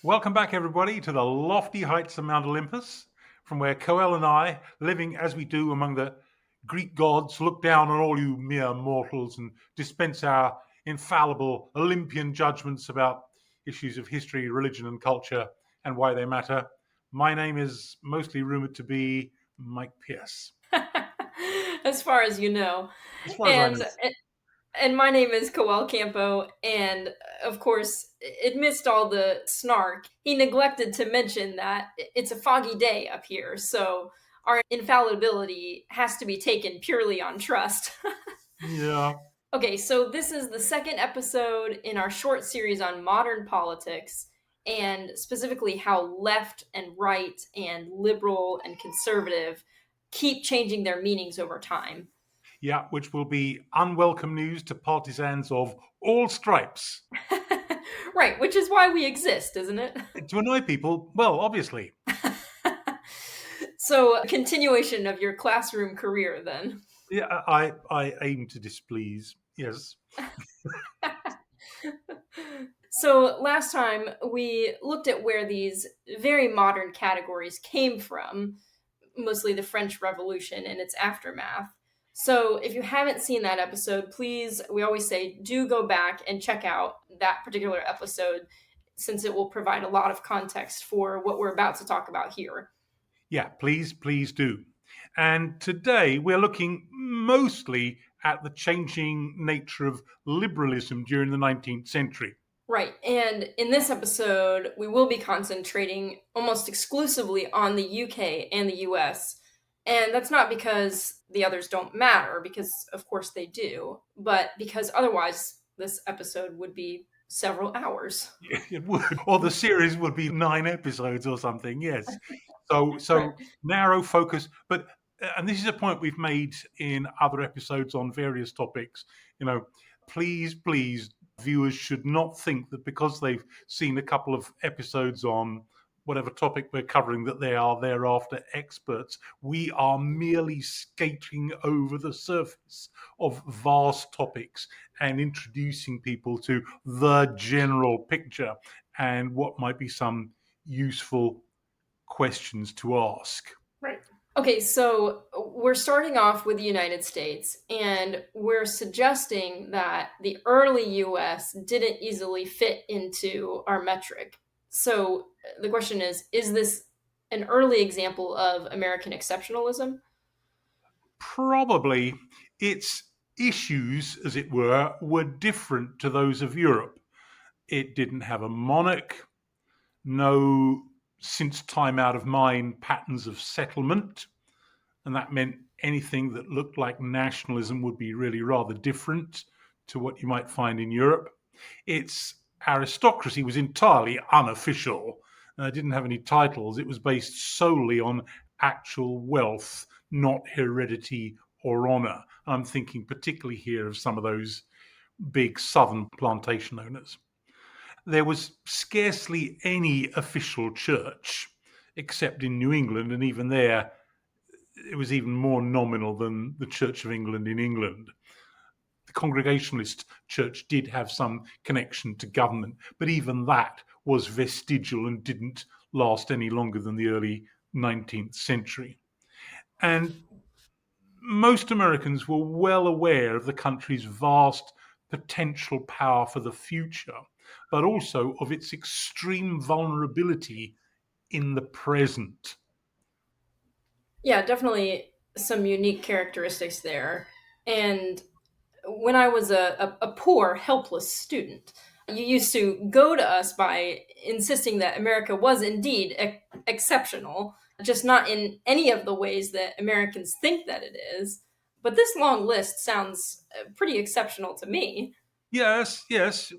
Welcome back, everybody, to the lofty heights of Mount Olympus, from where Coel and I, living as we do among the Greek gods, look down on all you mere mortals and dispense our infallible Olympian judgments about issues of history, religion, and culture and why they matter. My name is mostly rumored to be Mike Pierce, As far as you know. as far as I know. And my name is Coel Campo, and of course, amidst all the snark, he neglected to mention that it's a foggy day up here, so our infallibility has to be taken purely on trust. Yeah, Okay, so this is the second episode in our short series on modern politics, and specifically how left and right and liberal and conservative keep changing their meanings over time. yeah, which will be unwelcome news to partisans of all stripes. Right, which is why we exist, isn't it? To annoy people, well, obviously. So, a continuation of your classroom career then. Yeah, I aim to displease. Yes. So, last time we looked at where these very modern categories came from, mostly the French Revolution and its aftermath. So, if you haven't seen that episode, please, we always say, do go back and check out that particular episode since it will provide a lot of context for what we're about to talk about here. Yeah, please do. And today we're looking mostly at the changing nature of liberalism during the 19th century. Right. And in this episode, we will be concentrating almost exclusively on the UK and the US. And that's not because the others don't matter, because of course they do, but because otherwise this episode would be several hours. It would, or the series would be 9 episodes or something. Yes. So Right. narrow focus, but and this is a point we've made in other episodes on various topics. You know, please, viewers should not think that because they've seen a couple of episodes on whatever topic we're covering that they are thereafter experts. We are merely skating over the surface of vast topics and introducing people to the general picture and what might be some useful questions to ask. Right. Okay, so we're starting off with the United States, and we're suggesting that the early US didn't easily fit into our metric. So the question is this an early example of American exceptionalism? Probably its issues, as it were different to those of Europe. It didn't have a monarch, no, since time out of mind, patterns of settlement. And that meant anything that looked like nationalism would be really rather different to what you might find in Europe. Its aristocracy was entirely unofficial. Didn't have any titles. It was based solely on actual wealth, not heredity or honor. I'm thinking particularly here of some of those big southern plantation owners. There was scarcely any official church except in New England, and even there, it was even more nominal than the Church of England in England. The Congregationalist Church did have some connection to government, but even that was vestigial and didn't last any longer than the early 19th century. And most Americans were well aware of the country's vast potential power for the future, but also of its extreme vulnerability in the present. Yeah, definitely some unique characteristics there. And when I was a poor, helpless student, you used to go to us by insisting that America was indeed exceptional, just not in any of the ways that Americans think that it is. But this long list sounds pretty exceptional to me. Yes,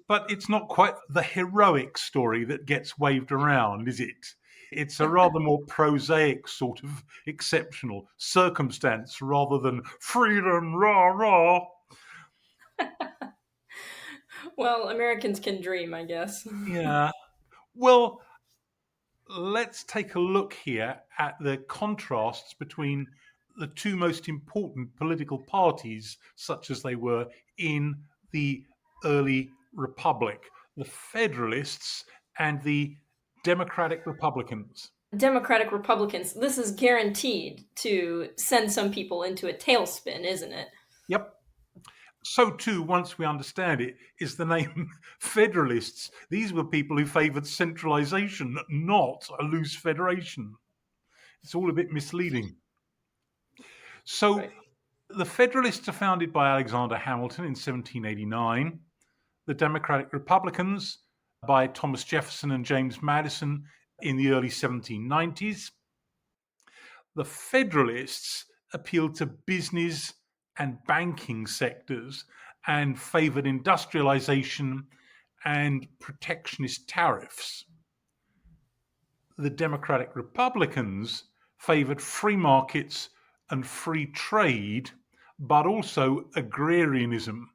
but it's not quite the heroic story that gets waved around, is it? It's a rather more prosaic sort of exceptional circumstance rather than freedom, rah, rah. Well, Americans can dream, I guess. Yeah. Well, let's take a look here at the contrasts between the two most important political parties, such as they were in the early republic, the Federalists and the Democratic Republicans. Democratic Republicans. This is guaranteed to send some people into a tailspin, isn't it? Yep. So too, once we understand it, is the name Federalists. These were people who favoured centralisation, not a loose federation. It's all a bit misleading. So Right. the Federalists are founded by Alexander Hamilton in 1789. The Democratic Republicans by Thomas Jefferson and James Madison in the early 1790s. The Federalists appealed to business and banking sectors and favoured industrialization and protectionist tariffs. The Democratic Republicans favoured free markets and free trade, but also agrarianism.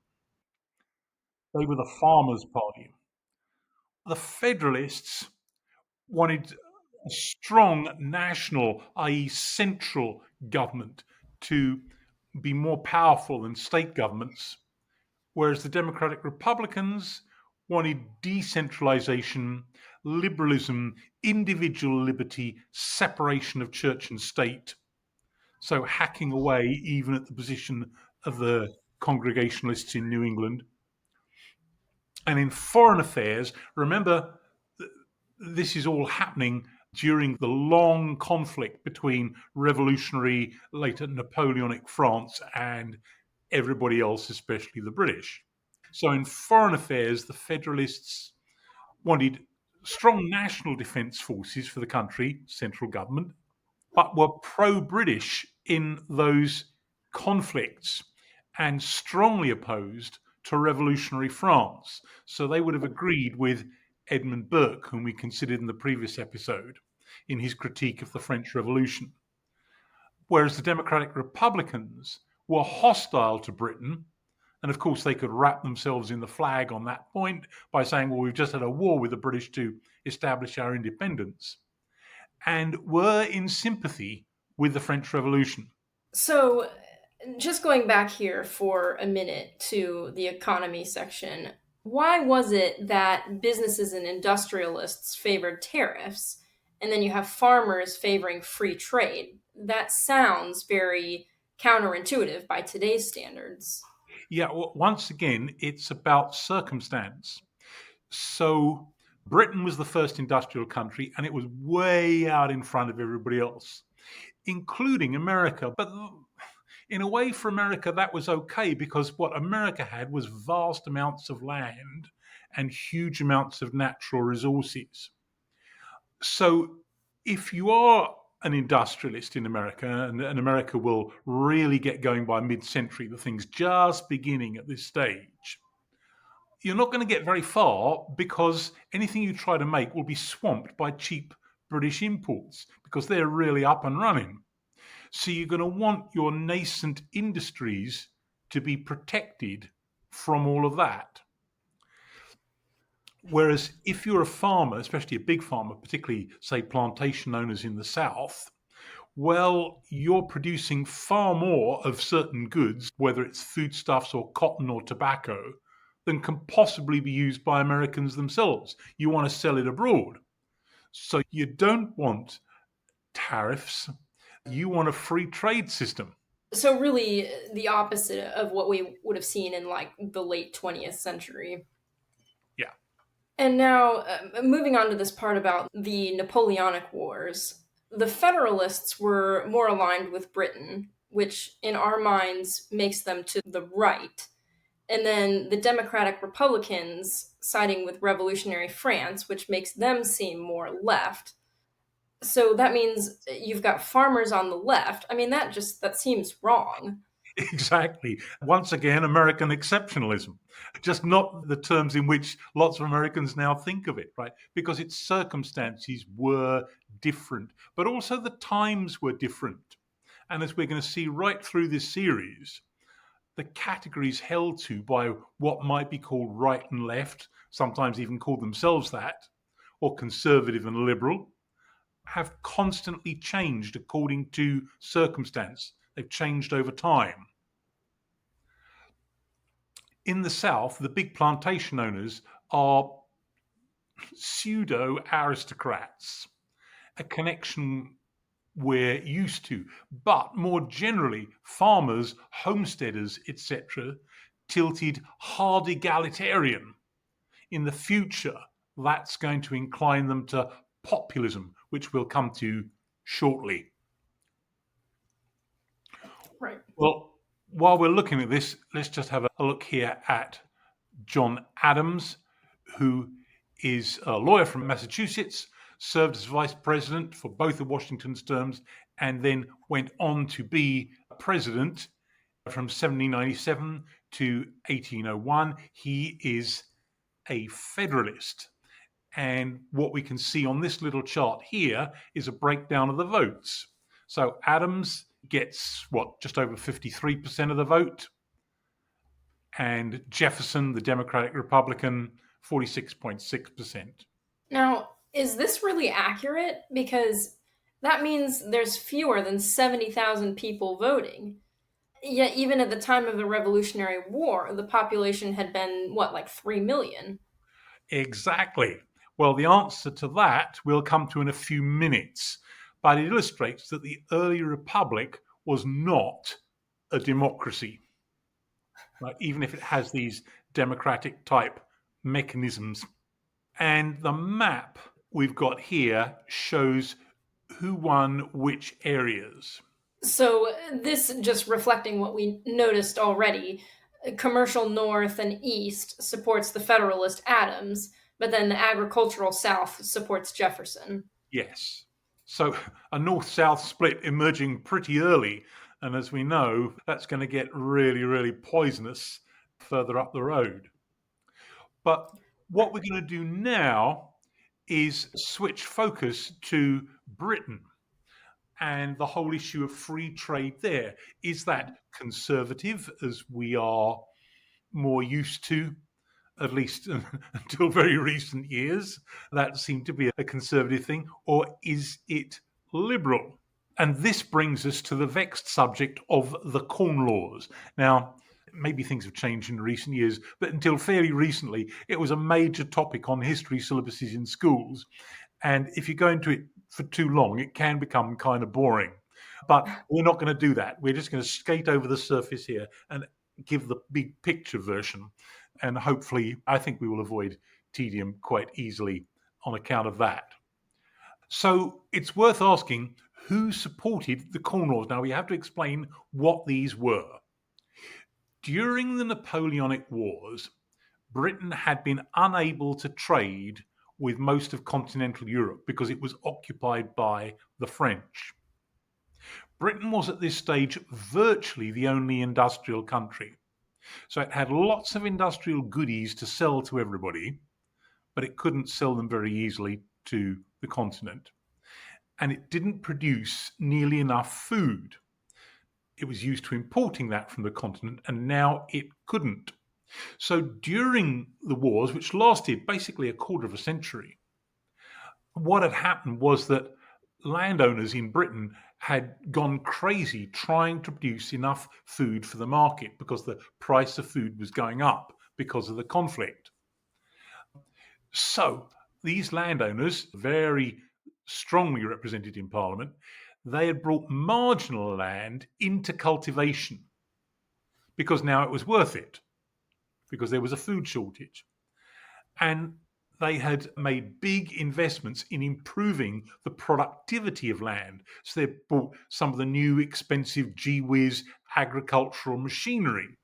They were the Farmers' Party. The Federalists wanted a strong national, i.e., central government to be more powerful than state governments, whereas the Democratic Republicans wanted decentralization, liberalism, individual liberty, separation of church and state. So hacking away even at the position of the Congregationalists in New England. And in foreign affairs, remember, this is all happening during the long conflict between revolutionary, later Napoleonic France and everybody else, especially the British. So in foreign affairs, the Federalists wanted strong national defence forces for the country, central government, but were pro-British in those conflicts and strongly opposed to revolutionary France. So they would have agreed with Edmund Burke, whom we considered in the previous episode, in his critique of the French Revolution. Whereas the Democratic Republicans were hostile to Britain, and of course they could wrap themselves in the flag on that point by saying, well, we've just had a war with the British to establish our independence, and were in sympathy with the French Revolution. So, just going back here for a minute to the economy section, why was it that businesses and industrialists favored tariffs, and then you have farmers favoring free trade? That sounds very counterintuitive by today's standards. Yeah, well, once again, it's about circumstance. So Britain was the first industrial country, and it was way out in front of everybody else, including America. But in a way, for America, that was okay because what America had was vast amounts of land and huge amounts of natural resources. So if you are an industrialist in America, and America will really get going by mid-century, the thing's just beginning at this stage, you're not going to get very far because anything you try to make will be swamped by cheap British imports because they're really up and running. So you're going to want your nascent industries to be protected from all of that. Whereas if you're a farmer, especially a big farmer, particularly, say, plantation owners in the South, well, you're producing far more of certain goods, whether it's foodstuffs or cotton or tobacco, than can possibly be used by Americans themselves. You want to sell it abroad. So you don't want tariffs, you want a free trade system. So, really, the opposite of what we would have seen in like the late 20th century. Yeah. And now, moving on to this part about the Napoleonic Wars, the Federalists were more aligned with Britain, which in our minds makes them to the right. And then the Democratic Republicans siding with revolutionary France, which makes them seem more left. So that means you've got farmers on the left. I mean, that seems wrong. Exactly. Once again, American exceptionalism, just not the terms in which lots of Americans now think of it, right? Because its circumstances were different, but also the times were different. And as we're going to see right through this series, the categories held to by what might be called right and left, sometimes even call themselves that, or conservative and liberal, have constantly changed according to circumstance. They've changed over time. In the South, the big plantation owners are pseudo aristocrats, a connection we're used to. But more generally, farmers, homesteaders, etc., tilted hard egalitarian. In the future, that's going to incline them to populism, which we'll come to shortly. Right. Well, while we're looking at this, let's just have a look here at John Adams, who is a lawyer from Massachusetts, served as vice president for both of Washington's terms, and then went on to be president from 1797 to 1801. He is a Federalist. And what we can see on this little chart here is a breakdown of the votes. So Adams gets just over 53% of the vote, and Jefferson, the Democratic Republican, 46.6%. Now, is this really accurate? Because that means there's fewer than 70,000 people voting. Yet, even at the time of the Revolutionary War, the population had been, what, like 3 million? Exactly. Well, the answer to that we'll come to in a few minutes, but it illustrates that the early republic was not a democracy, right? Even if it has these democratic type mechanisms. And the map we've got here shows who won which areas. So, this just reflecting what we noticed already. Commercial North and East supports the Federalist Adams, but then the agricultural South supports Jefferson. Yes. So a north-south split emerging pretty early. And as we know, that's going to get really, really poisonous further up the road. But what we're going to do now is switch focus to Britain and the whole issue of free trade there. Is that conservative, as we are more used to, at least until very recent years? That seemed to be a conservative thing. Or is it liberal? And this brings us to the vexed subject of the Corn Laws. Now, maybe things have changed in recent years, but until fairly recently, it was a major topic on history syllabuses in schools. And if you go into it for too long, it can become kind of boring. But we're not going to do that. We're just going to skate over the surface here and give the big picture version. And hopefully, I think we will avoid tedium quite easily on account of that. So it's worth asking, who supported the Corn Laws? Now, we have to explain what these were. During the Napoleonic Wars, Britain had been unable to trade with most of continental Europe because it was occupied by the French. Britain was at this stage virtually the only industrial country. So it had lots of industrial goodies to sell to everybody, but it couldn't sell them very easily to the continent. And it didn't produce nearly enough food. It was used to importing that from the continent, and now it couldn't. So during the wars, which lasted basically a quarter of a century, what had happened was that landowners in Britain had gone crazy trying to produce enough food for the market because the price of food was going up because of the conflict. So these landowners, very strongly represented in Parliament, they had brought marginal land into cultivation because now it was worth it, because there was a food shortage. And they had made big investments in improving the productivity of land. So they bought some of the new expensive gee-whiz agricultural machinery.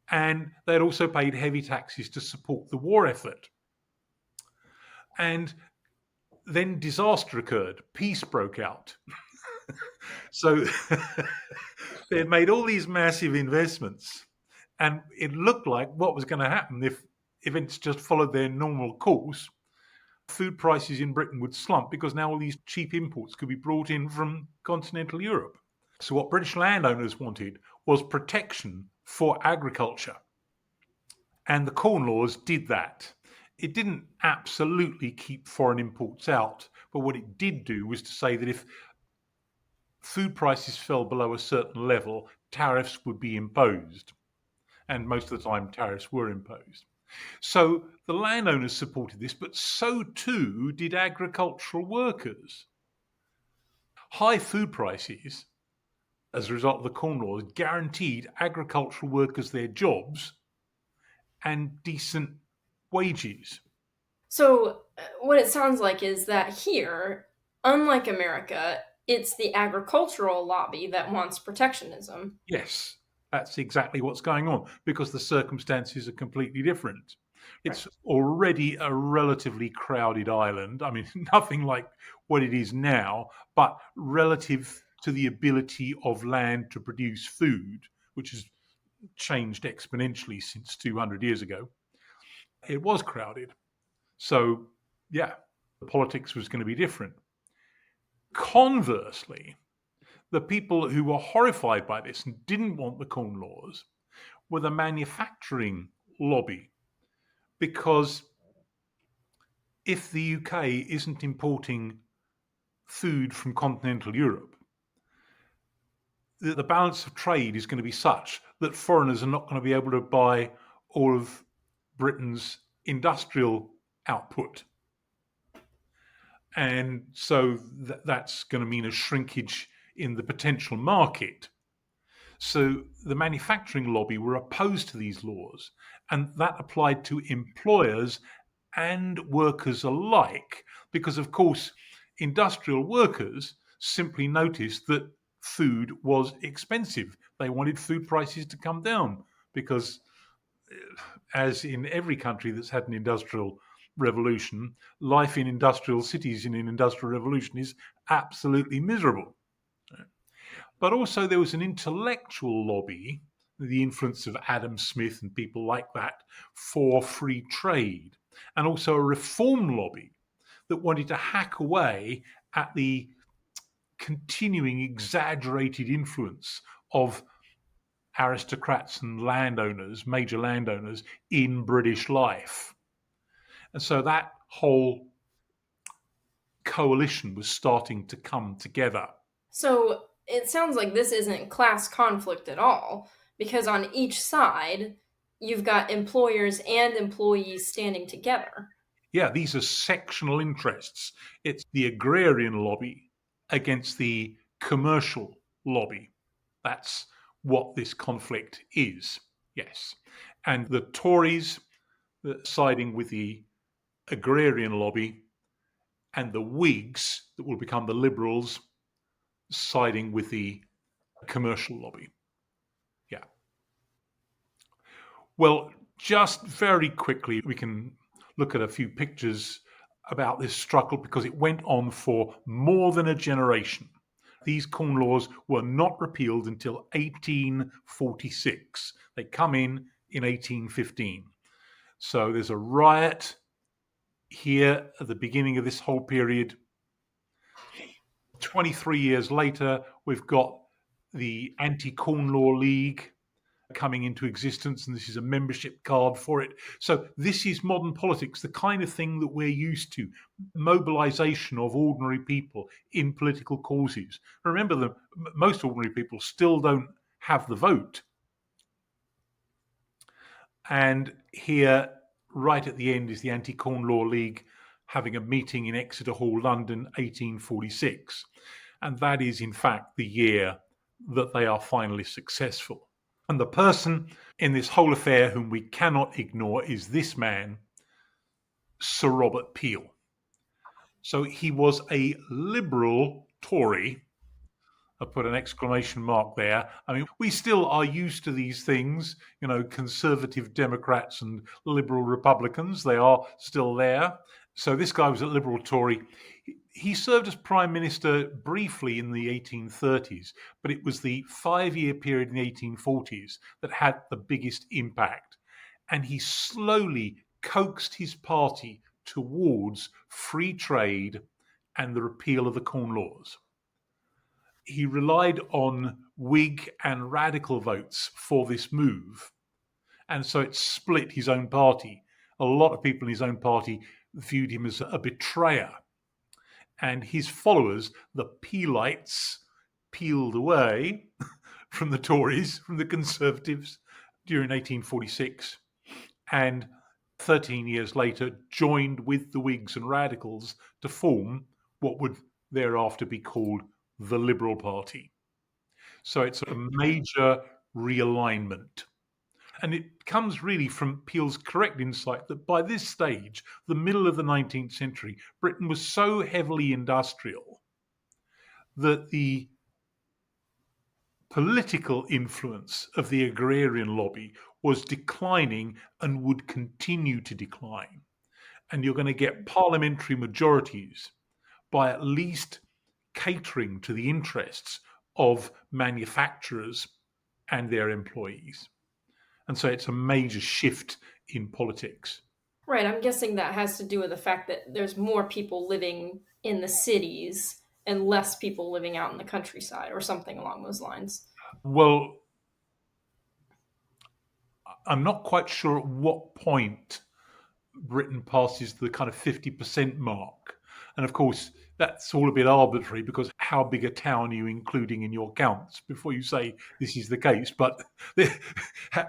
And they had also paid heavy taxes to support the war effort. And then disaster occurred. Peace broke out. So they had made all these massive investments. And it looked like what was going to happen if events just followed their normal course. Food prices in Britain would slump because now all these cheap imports could be brought in from continental Europe. So what British landowners wanted was protection for agriculture. And the Corn Laws did that. It didn't absolutely keep foreign imports out, but what it did do was to say that if food prices fell below a certain level, tariffs would be imposed. And most of the time, tariffs were imposed. So the landowners supported this, but so too did agricultural workers. High food prices, as a result of the Corn Laws, guaranteed agricultural workers their jobs and decent wages. So, what it sounds like is that here, unlike America, it's the agricultural lobby that wants protectionism. Yes, that's exactly what's going on because the circumstances are completely different. Right. It's already a relatively crowded island. I mean, nothing like what it is now, but relative to the ability of land to produce food, which has changed exponentially since 200 years ago, it was crowded. So, yeah, the politics was going to be different. Conversely, the people who were horrified by this and didn't want the Corn Laws were the manufacturing lobby, because if the UK isn't importing food from continental Europe, the balance of trade is going to be such that foreigners are not going to be able to buy all of Britain's industrial output. And so that's going to mean a shrinkage in the potential market. So the manufacturing lobby were opposed to these laws, and that applied to employers and workers alike, because, of course, industrial workers simply noticed that food was expensive. They wanted food prices to come down because, as in every country that's had an industrial revolution, life in industrial cities in an industrial revolution is absolutely miserable. But also, there was an intellectual lobby, the influence of Adam Smith and people like that, for free trade, and also a reform lobby that wanted to hack away at the continuing exaggerated influence of aristocrats and landowners, major landowners, in British life. And so that whole coalition was starting to come together. So, it sounds like this isn't class conflict at all, because on each side, you've got employers and employees standing together. Yeah, these are sectional interests. It's the agrarian lobby against the commercial lobby. That's what this conflict is. Yes. And the Tories siding with the agrarian lobby, and the Whigs, that will become the Liberals, siding with the commercial lobby. Yeah. Well, just very quickly, we can look at a few pictures about this struggle because it went on for more than a generation. These Corn Laws were not repealed until 1846. They come in 1815. So there's a riot here at the beginning of this whole period. 23 years later, we've got the Anti-Corn Law League coming into existence, and this is a membership card for it. So this is modern politics, the kind of thing that we're used to, mobilization of ordinary people in political causes. Remember that most ordinary people still don't have the vote. And here, right at the end, is the Anti-Corn Law League having a meeting in Exeter Hall, London, 1846. And that is, in fact, the year that they are finally successful. And the person in this whole affair whom we cannot ignore is this man, Sir Robert Peel. So he was a liberal Tory. I put an exclamation mark there. I mean, we still are used to these things, conservative Democrats and liberal Republicans. They are still there. So this guy was a liberal Tory. He served as Prime Minister briefly in the 1830s, but it was the 5-year period in the 1840s that had the biggest impact. And he slowly coaxed his party towards free trade and the repeal of the Corn Laws. He relied on Whig and radical votes for this move. And so it split his own party. A lot of people in his own party viewed him as a betrayer. And his followers, the Peelites, peeled away from the Tories, from the Conservatives during 1846. And 13 years later, joined with the Whigs and Radicals to form what would thereafter be called the Liberal Party. So it's a major realignment. And it comes really from Peel's correct insight that by this stage, the middle of the 19th century, Britain was so heavily industrial that the political influence of the agrarian lobby was declining and would continue to decline. And you're going to get parliamentary majorities by at least catering to the interests of manufacturers and their employees. And so it's a major shift in politics. Right, I'm guessing that has to do with the fact that there's more people living in the cities and less people living out in the countryside or something along those lines. Well, I'm not quite sure at what point Britain passes the kind of 50% mark. And of course, that's all a bit arbitrary because how big a town are you including in your counts before you say this is the case? But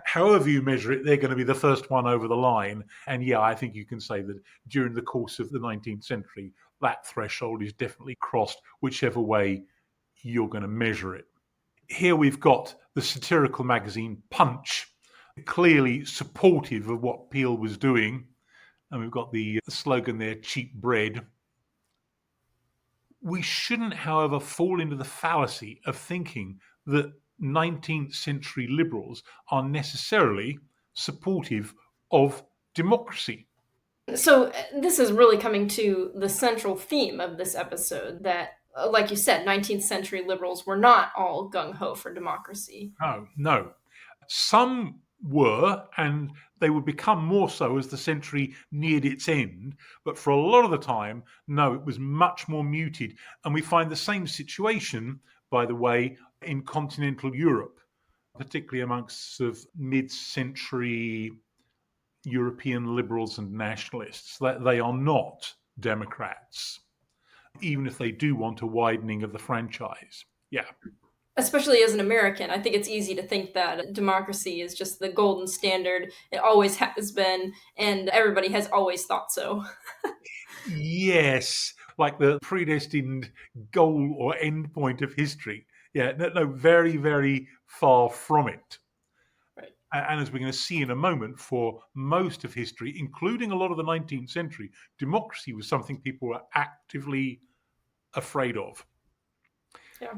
however you measure it, they're going to be the first one over the line. And yeah, I think you can say that during the course of the 19th century, that threshold is definitely crossed, whichever way you're going to measure it. Here we've got the satirical magazine Punch, clearly supportive of what Peel was doing. And we've got the slogan there, cheap bread. We shouldn't, however, fall into the fallacy of thinking that 19th century liberals are necessarily supportive of democracy. So, this is really coming to the central theme of this episode that, like you said, 19th century liberals were not all gung ho for democracy. No. Some were, and they would become more so as the century neared its end. But for a lot of the time, no, it was much more muted. And we find the same situation, by the way, in continental Europe, particularly amongst sort of mid-century European liberals and nationalists. That they are not Democrats, even if they do want a widening of the franchise. Yeah. Especially as an American, I think it's easy to think that democracy is just the golden standard. It always has been, and everybody has always thought so. Yes, like the predestined goal or end point of history. Yeah, no, very, very far from it. Right. And as we're going to see in a moment, for most of history, including a lot of the 19th century, democracy was something people were actively afraid of. Yeah.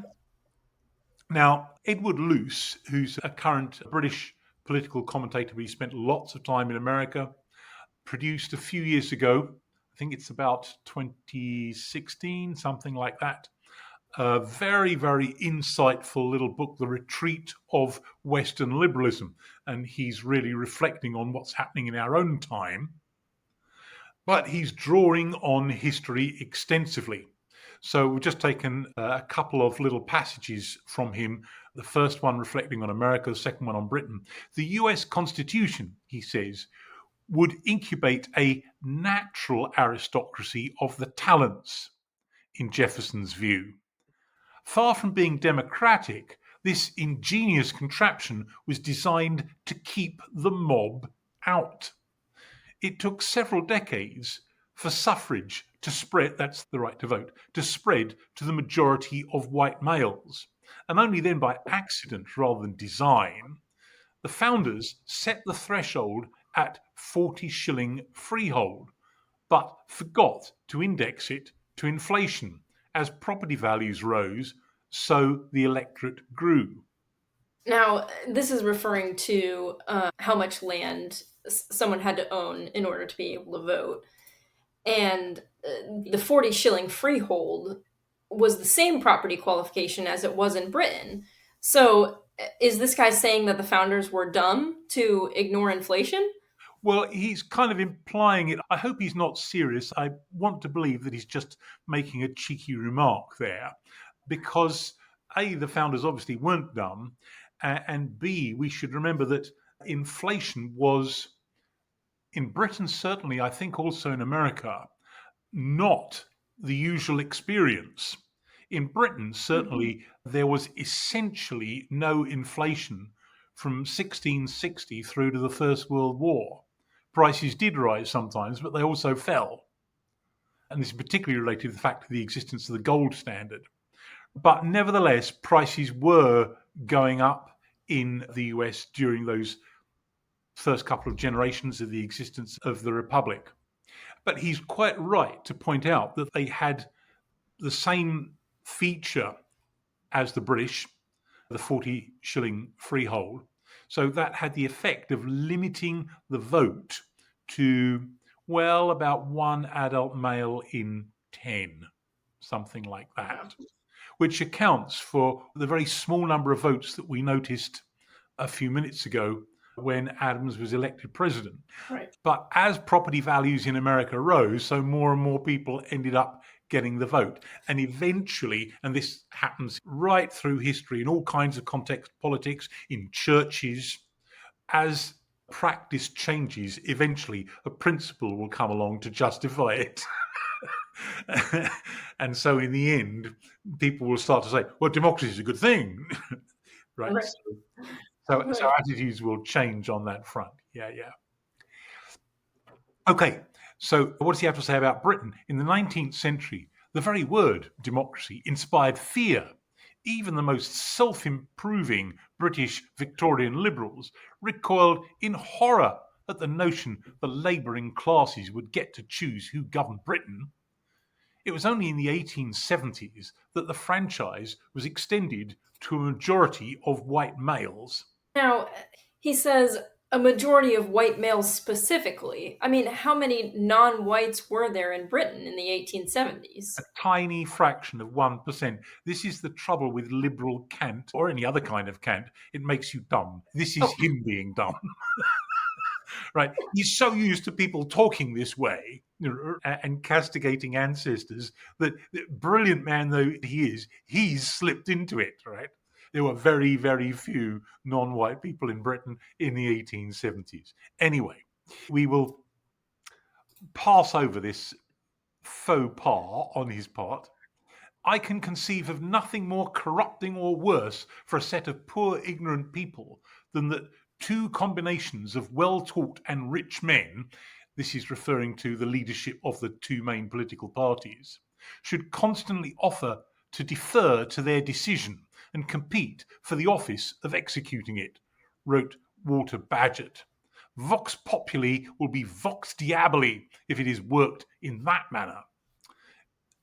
Now, Edward Luce, who's a current British political commentator, but he spent lots of time in America, produced a few years ago, I think it's about 2016, something like that, a very, very insightful little book, The Retreat of Western Liberalism. And he's really reflecting on what's happening in our own time. But he's drawing on history extensively. So we've just taken a couple of little passages from him. The first one reflecting on America, the second one on Britain. The US Constitution, he says, would incubate a natural aristocracy of the talents, in Jefferson's view. Far from being democratic, this ingenious contraption was designed to keep the mob out. It took several decades for suffrage to spread, that's the right to vote, to spread to the majority of white males. And only then by accident rather than design, the founders set the threshold at 40 shilling freehold, but forgot to index it to inflation. As property values rose, so the electorate grew. Now, this is referring to how much land someone had to own in order to be able to vote. And the 40 shilling freehold was the same property qualification as it was in Britain. So, is this guy saying that the founders were dumb to ignore inflation? Well, he's kind of implying it. I hope he's not serious. I want to believe that he's just making a cheeky remark there because A, the founders obviously weren't dumb, and B, we should remember that inflation was, in Britain certainly, I think also in America, not the usual experience. In Britain, certainly, there was essentially no inflation from 1660 through to the First World War. prices did rise sometimes, but they also fell. And this is particularly related to the fact of the existence of the gold standard. But nevertheless, prices were going up in the US during those first couple of generations of the existence of the Republic. But he's quite right to point out that they had the same feature as the British, the 40 shilling freehold. So that had the effect of limiting the vote to, well, about one adult male in 10, something like that, which accounts for the very small number of votes that we noticed a few minutes ago when Adams was elected president. Right. But as property values in America rose, so more and more people ended up getting the vote. And eventually, and this happens right through history in all kinds of contexts, politics, in churches, as practice changes, eventually a principle will come along to justify it. And so in the end, people will start to say, well, democracy is a good thing. Right. So attitudes will change on that front. Yeah. Okay, so what does he have to say about Britain? In the 19th century, the very word democracy inspired fear. Even the most self-improving British Victorian liberals recoiled in horror at the notion the labouring classes would get to choose who governed Britain. It was only in the 1870s that the franchise was extended to a majority of white males. Now, he says a majority of white males specifically. I mean, how many non-whites were there in Britain in the 1870s? A tiny fraction of 1%. This is the trouble with liberal cant, or any other kind of cant. It makes you dumb. This is him being dumb. Right? He's so used to people talking this way and castigating ancestors that, brilliant man though he is, he's slipped into it, right? There were very, very few non-white people in Britain in the 1870s. Anyway, we will pass over this faux pas on his part. I can conceive of nothing more corrupting or worse for a set of poor, ignorant people than that two combinations of well-taught and rich men, this is referring to the leadership of the two main political parties, should constantly offer to defer to their decision and compete for the office of executing it, wrote Walter Bagehot. Vox populi will be vox diaboli if it is worked in that manner.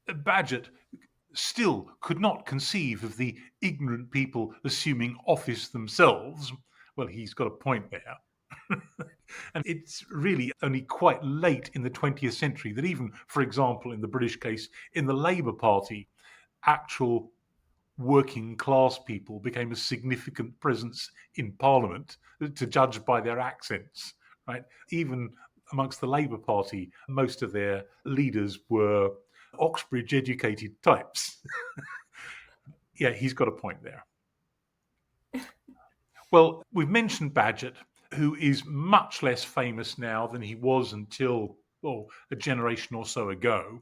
Bagehot still could not conceive of the ignorant people assuming office themselves. Well, he's got a point there. And it's really only quite late in the 20th century that even, for example, in the British case, in the Labour Party, actual working class people became a significant presence in Parliament, to judge by their accents, right? Even amongst the Labour Party, most of their leaders were Oxbridge educated types. Yeah, he's got a point there. Well, we've mentioned Bagehot, who is much less famous now than he was until a generation or so ago.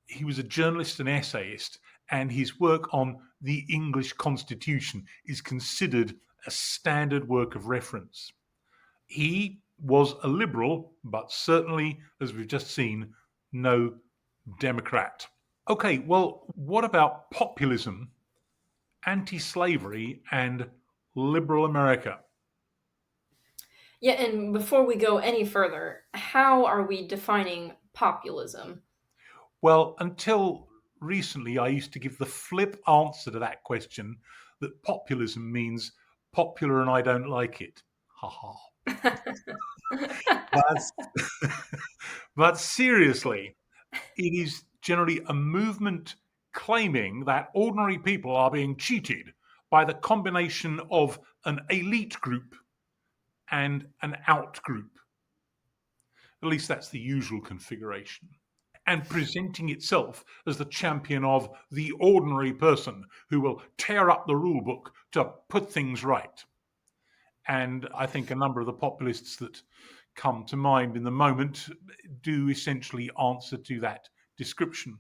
He was a journalist and essayist, and his work on the English Constitution is considered a standard work of reference. He was a liberal, but certainly, as we've just seen, no Democrat. Okay, well, what about populism, anti-slavery, and liberal America? Yeah, and before we go any further, how are we defining populism? Well, until recently, I used to give the flip answer to that question that populism means popular and I don't like it. Ha ha. But seriously, it is generally a movement claiming that ordinary people are being cheated by the combination of an elite group and an out group. At least that's the usual configuration. And presenting itself as the champion of the ordinary person who will tear up the rule book to put things right. And I think a number of the populists that come to mind in the moment do essentially answer to that description.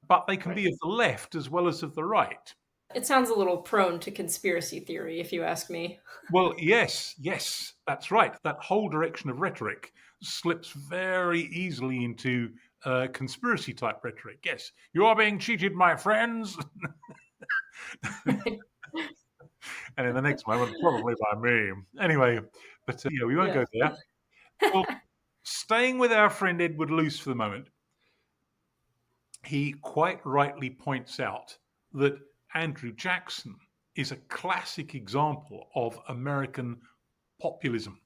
But they can be of the left as well as of the right. It sounds a little prone to conspiracy theory, if you ask me. Well, yes. That's right. That whole direction of rhetoric slips very easily into conspiracy type rhetoric. Yes, you are being cheated, my friends. And in the next moment, probably by me. Anyway, but we won't Yeah. go there. Well, staying with our friend Edward Luce for the moment, he quite rightly points out that Andrew Jackson is a classic example of American populism.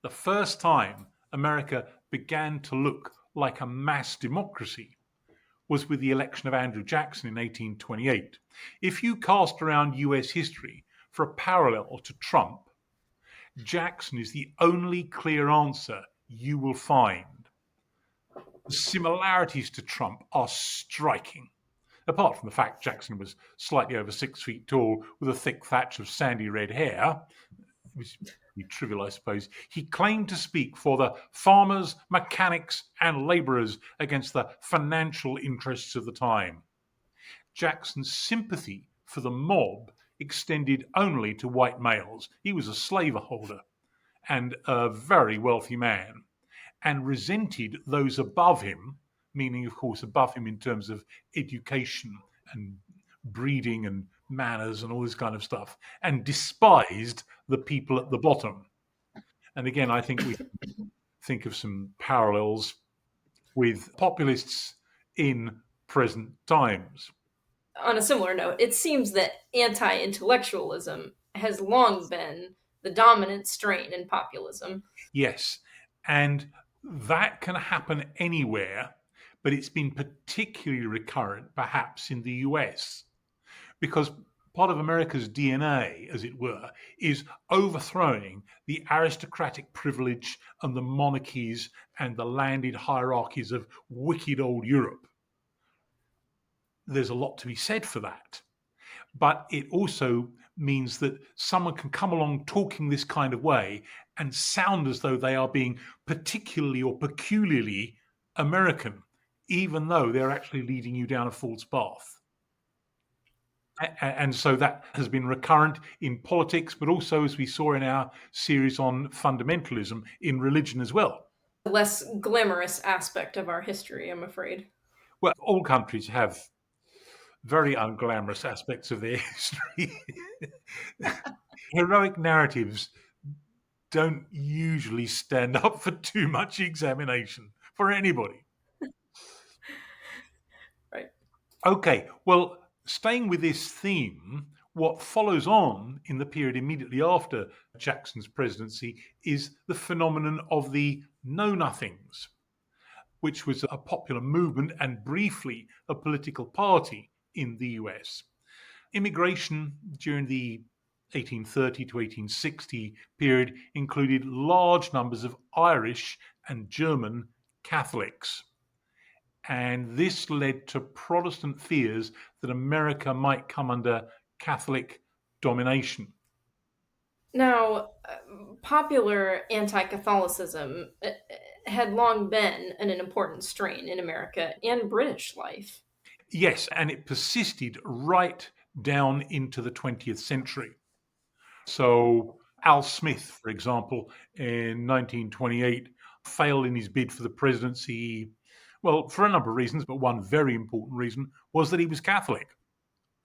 The first time America began to look like a mass democracy was with the election of Andrew Jackson in 1828. If you cast around US history for a parallel to Trump, Jackson is the only clear answer you will find. The similarities to Trump are striking. Apart from the fact Jackson was slightly over 6 feet tall with a thick thatch of sandy red hair, which is trivial, I suppose, he claimed to speak for the farmers, mechanics, and labourers against the financial interests of the time. Jackson's sympathy for the mob extended only to white males. He was a slaveholder and a very wealthy man, and resented those above him, meaning, of course, above him in terms of education and breeding and manners and all this kind of stuff, and despised the people at the bottom. And again, I think we think of some parallels with populists in present times. On a similar note, it seems that anti intellectualism has long been the dominant strain in populism. Yes, and that can happen anywhere, but it's been particularly recurrent perhaps in the US, because part of America's DNA, as it were, is overthrowing the aristocratic privilege and the monarchies and the landed hierarchies of wicked old Europe. There's a lot to be said for that. But it also means that someone can come along talking this kind of way and sound as though they are being particularly or peculiarly American, even though they're actually leading you down a false path. And so that has been recurrent in politics, but also, as we saw in our series on fundamentalism, in religion as well. The less glamorous aspect of our history, I'm afraid. Well, all countries have very unglamorous aspects of their history. Heroic narratives don't usually stand up for too much examination for anybody. Right. Okay, well, staying with this theme, what follows on in the period immediately after Jackson's presidency is the phenomenon of the Know Nothings, which was a popular movement and briefly a political party in the US. Immigration during the 1830 to 1860 period included large numbers of Irish and German Catholics. And this led to Protestant fears that America might come under Catholic domination. Now, popular anti Catholicism had long been an important strain in America and British life. Yes, and it persisted right down into the 20th century. So, Al Smith, for example, in 1928, failed in his bid for the presidency. Well, for a number of reasons, but one very important reason was that he was Catholic.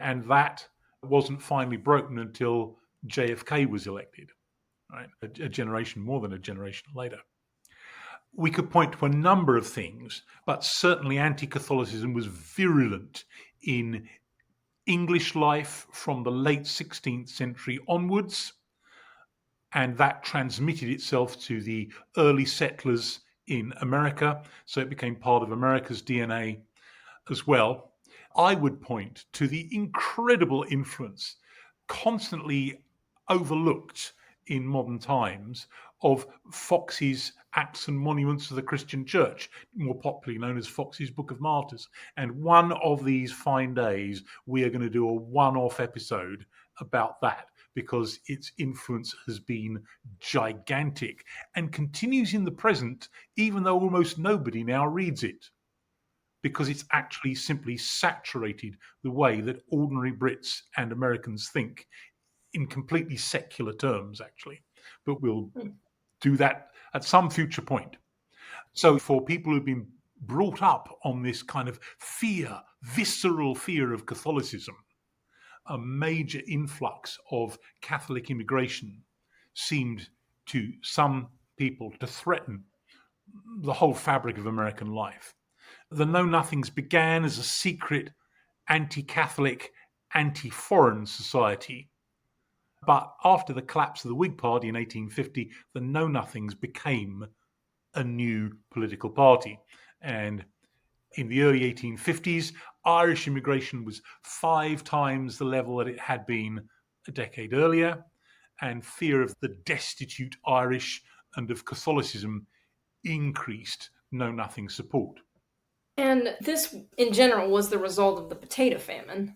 And that wasn't finally broken until JFK was elected, right? A generation, more than a generation later. We could point to a number of things, but certainly anti-Catholicism was virulent in English life from the late 16th century onwards, and that transmitted itself to the early settlers in America, so it became part of America's DNA as well. I would point to the incredible influence, constantly overlooked in modern times, of Fox's Acts and Monuments of the Christian Church, more popularly known as Fox's Book of Martyrs. And one of these fine days, we are going to do a one-off episode about that, because its influence has been gigantic and continues in the present, even though almost nobody now reads it, because it's actually simply saturated the way that ordinary Brits and Americans think in completely secular terms, actually. But we'll do that at some future point. So for people who've been brought up on this kind of fear, visceral fear of Catholicism, a major influx of Catholic immigration seemed to some people to threaten the whole fabric of American life. The Know Nothings began as a secret anti-Catholic, anti-foreign society. But after the collapse of the Whig Party in 1850, the Know Nothings became a new political party. And in the early 1850s, Irish immigration was 5 times the level that it had been a decade earlier, and fear of the destitute Irish and of Catholicism increased Know Nothing support. And this, in general, was the result of the potato famine.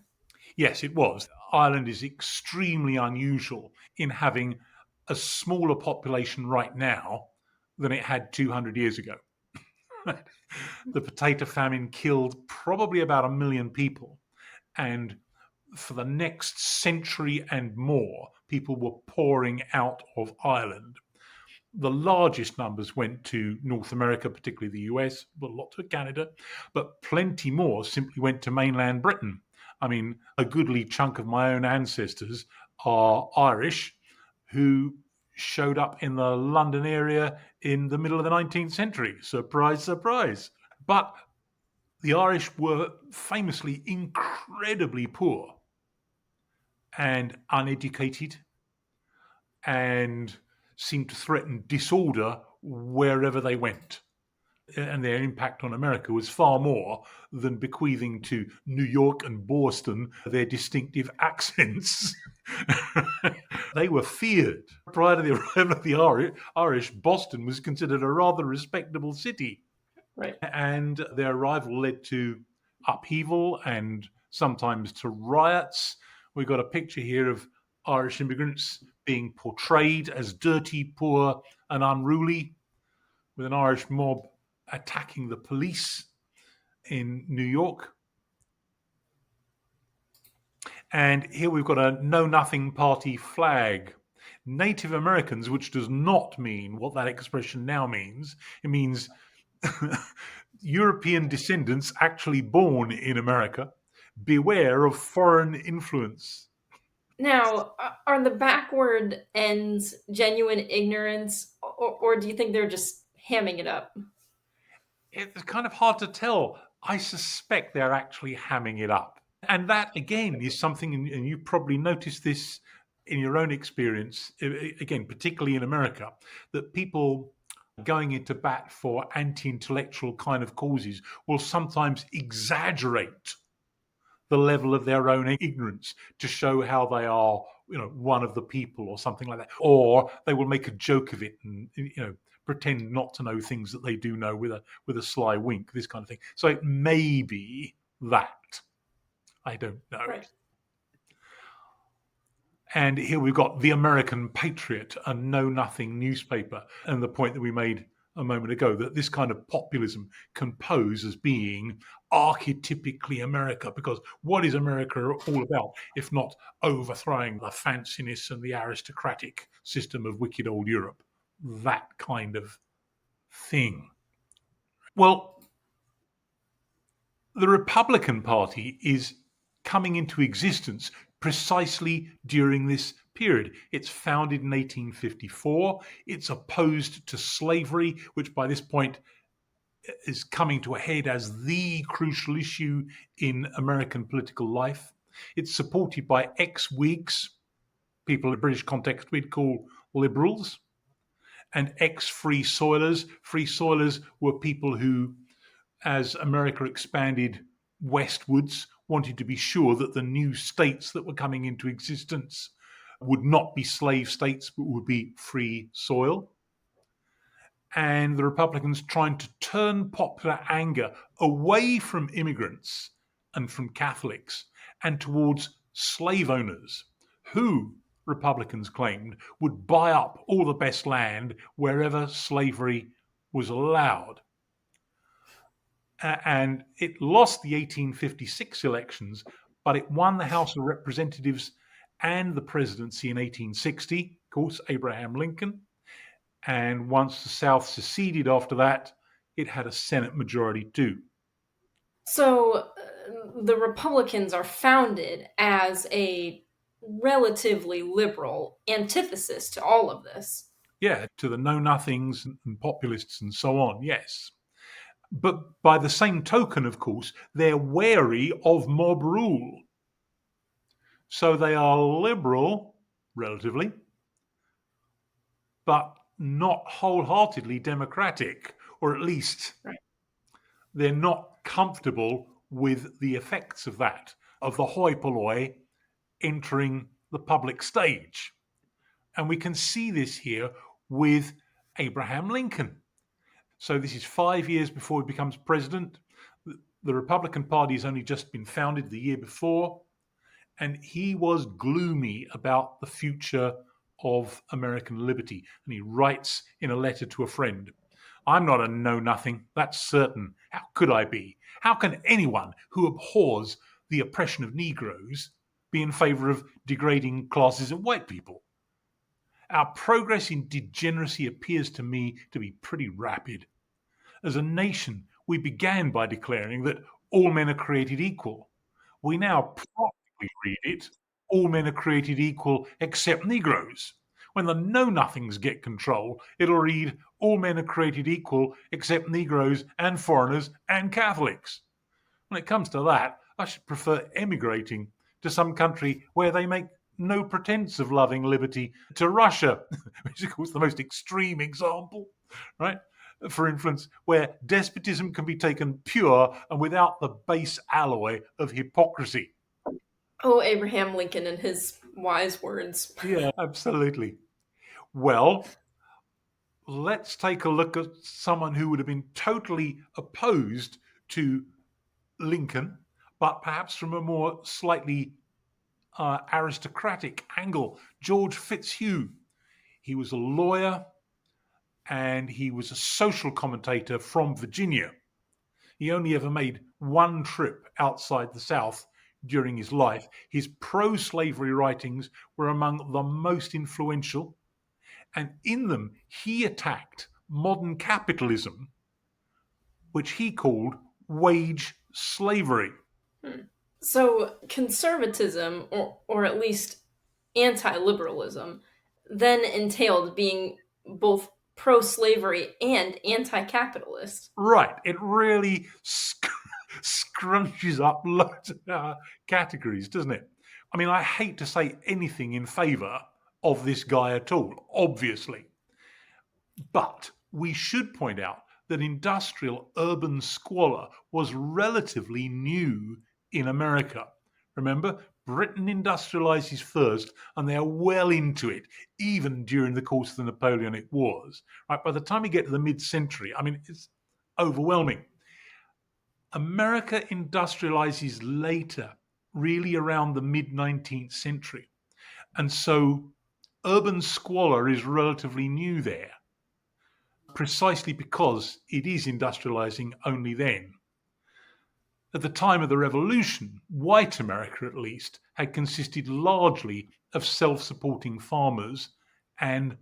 Yes, it was. Ireland is extremely unusual in having a smaller population right now than it had 200 years ago. The potato famine killed probably about 1 million people. And for the next century and more, people were pouring out of Ireland. The largest numbers went to North America, particularly the US, but a lot to Canada, but plenty more simply went to mainland Britain. I mean, a goodly chunk of my own ancestors are Irish who showed up in the London area in the middle of the 19th century. Surprise, surprise. But the Irish were famously incredibly poor and uneducated and seemed to threaten disorder wherever they went. And their impact on America was far more than bequeathing to New York and Boston their distinctive accents. They were feared. Prior to the arrival of the Irish, Boston was considered a rather respectable city. Right. And their arrival led to upheaval and sometimes to riots. We've got a picture here of Irish immigrants being portrayed as dirty, poor, and unruly, with an Irish mob attacking the police in New York. And here we've got a Know Nothing Party flag. Native Americans, which does not mean what that expression now means. It means European descendants actually born in America. Beware of foreign influence. Now, are the backward ends genuine ignorance, or do you think they're just hamming it up? It's kind of hard to tell. I suspect they're actually hamming it up. And that, again, is something, and you probably noticed this in your own experience, again, particularly in America, that people going into bat for anti-intellectual kind of causes will sometimes exaggerate the level of their own ignorance to show how they are, one of the people or something like that. Or they will make a joke of it and, pretend not to know things that they do know with a sly wink, this kind of thing. So it may be that. I don't know. Right. And here we've got The American Patriot, a Know Nothing newspaper, and the point that we made a moment ago, that this kind of populism can pose as being archetypically America, because what is America all about if not overthrowing the fanciness and the aristocratic system of wicked old Europe? That kind of thing. Well, the Republican Party is coming into existence precisely during this period. It's founded in 1854. It's opposed to slavery, which by this point is coming to a head as the crucial issue in American political life. It's supported by ex-Whigs, people in British context we'd call liberals, and ex-Free Soilers. Free Soilers were people who, as America expanded westwards, wanted to be sure that the new states that were coming into existence would not be slave states, but would be free soil. And the Republicans trying to turn popular anger away from immigrants and from Catholics and towards slave owners, who, Republicans claimed, would buy up all the best land wherever slavery was allowed. And it lost the 1856 elections, but it won the House of Representatives and the presidency in 1860, of course, Abraham Lincoln. And once the South seceded after that, it had a Senate majority too. So the Republicans are founded as a relatively liberal antithesis to all of this. Yeah, to the know nothings and populists and so on, yes. But by the same token, of course, they're wary of mob rule. So they are liberal, relatively, but not wholeheartedly democratic, or at least Right. they're not comfortable with the effects of that, of the hoi polloi entering the public stage. And we can see this here with Abraham Lincoln. So this is 5 years before he becomes president. The Republican Party has only just been founded the year before, and he was gloomy about the future of American liberty. And he writes in a letter to a friend, I'm not a know nothing, that's certain. How could I be? How can anyone who abhors the oppression of Negroes be in favor of degrading classes of white people? Our progress in degeneracy appears to me to be pretty rapid. As a nation, we began by declaring that all men are created equal. We now practically read it, all men are created equal except Negroes. When the know nothings get control, it'll read, all men are created equal except Negroes and foreigners and Catholics. When it comes to that, I should prefer emigrating to some country where they make no pretense of loving liberty, to Russia, which is, of course, the most extreme example, right? For instance, where despotism can be taken pure and without the base alloy of hypocrisy. Oh, Abraham Lincoln and his wise words. Yeah, absolutely. Well, let's take a look at someone who would have been totally opposed to Lincoln, but perhaps from a more slightly aristocratic angle. George Fitzhugh. He was a lawyer and he was a social commentator from Virginia. He only ever made one trip outside the South during his life. His pro slavery writings were among the most influential, and in them he attacked modern capitalism, which he called wage slavery. Hmm. So conservatism, or at least anti-liberalism, then entailed being both pro-slavery and anti-capitalist. Right, it really scrunches up loads of categories, doesn't it? I mean, I hate to say anything in favour of this guy at all, obviously. But we should point out that industrial urban squalor was relatively new in America. Remember, Britain industrializes first, and they're well into it, even during the course of the Napoleonic Wars. Right, by the time we get to the mid-century, I mean, it's overwhelming. America industrializes later, really around the mid 19th century. And so urban squalor is relatively new there, precisely because it is industrializing only then. At the time of the Revolution, white America at least had consisted largely of self supporting farmers and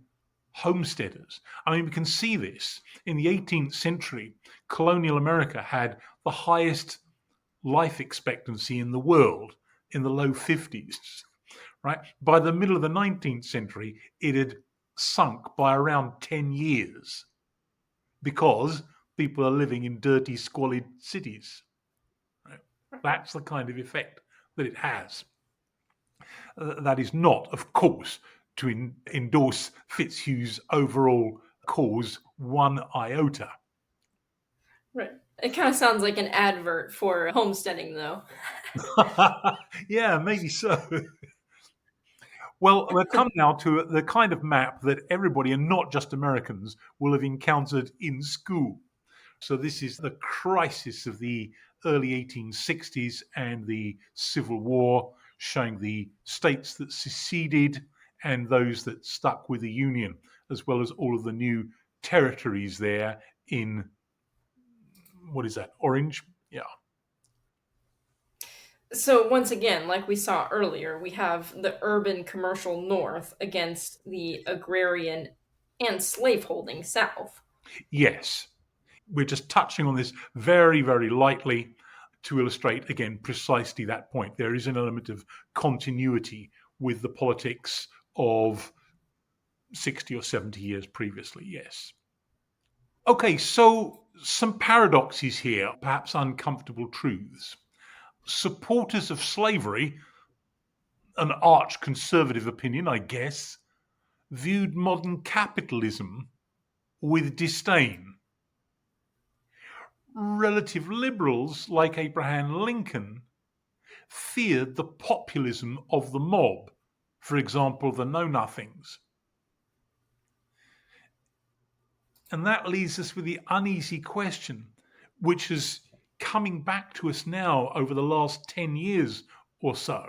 homesteaders. I mean, we can see this. In the 18th century, colonial America had the highest life expectancy in the world in the low 50s, right? By the middle of the 19th century, it had sunk by around 10 years because people are living in dirty, squalid cities. Right? That's the kind of effect that it has. That is not, of course, to endorse Fitzhugh's overall cause one iota. Right. It kind of sounds like an advert for homesteading, though. Yeah, maybe so. Well, we'll come now to the kind of map that everybody, and not just Americans, will have encountered in school. So, this is the crisis of the early 1860s and the Civil War, showing the states that seceded and those that stuck with the Union, as well as all of the new territories there in, what is that, orange? Yeah. So, once again, like we saw earlier, we have the urban commercial north against the agrarian and slaveholding South. Yes, we're just touching on this very, very lightly to illustrate, again, precisely that point. There is an element of continuity with the politics of 60 or 70 years previously, yes. Okay, so some paradoxes here, perhaps uncomfortable truths. Supporters of slavery, an arch conservative opinion, I guess, viewed modern capitalism with disdain. Relative liberals like Abraham Lincoln feared the populism of the mob, for example, the Know Nothings. And that leaves us with the uneasy question, which is coming back to us now over the last 10 years or so.